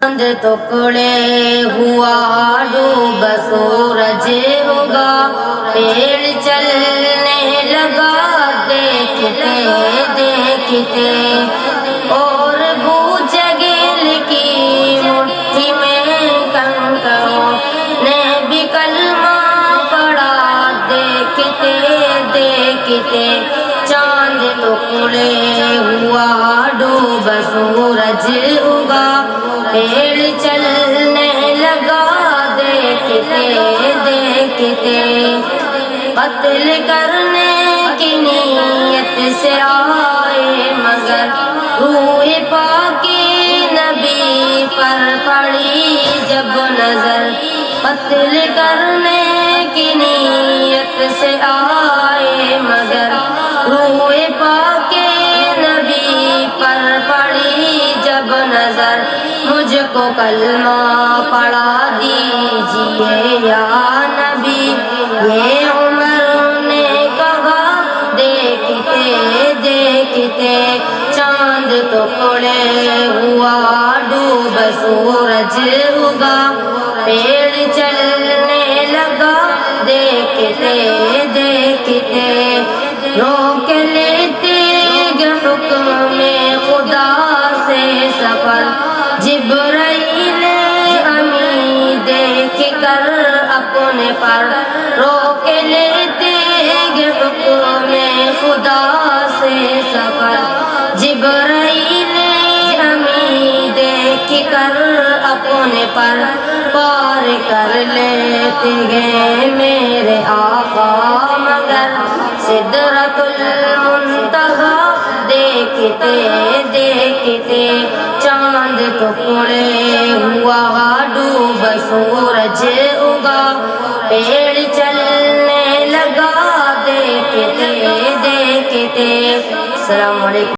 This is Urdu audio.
چاند ٹکڑے ہوا ڈوب سورج اگا پیڑ چلنے لگا دیکھتے دیکھتے اور بوجھ گل کی مٹھی میں کنکروں نے بھی کلمہ پڑھا دیکھتے دیکھتے چاند ٹکڑے ہوا ڈوب سورج اگا پیڑ چلنے لگا دیکھتے دیکھتے قتل کرنے کی نیت سے آئے مگر روح پاکی نبی پر پڑی جب نظر قتل کرنے کی نیت سے آئے مگر روح پاکی نبی پر پڑی جب نظر مجھ کو کلمہ پڑھا دیجئے یا نبی یہ عمر نے کہا دیکھتے دیکھتے چاند ٹکڑے ہوا ڈوب سورج اگا پیڑ چلنے لگا دیکھتے دیکھتے روک لیتے حکم خدا سے سفر جبرائیل امی دیکھ کر اپنے پر روک لیتے حکم خدا سے سفر جبرائیل امی دیکھ کر اپنے پر پار کر لیتے گئے میرے آقا مگر سدرۃ المنتہا دیکھتے دیکھتے چاند ٹکڑے ہوا ڈوب سورج اگا پیڑ چلنے لگا دیکھتے دیکھتے السلام علیکم.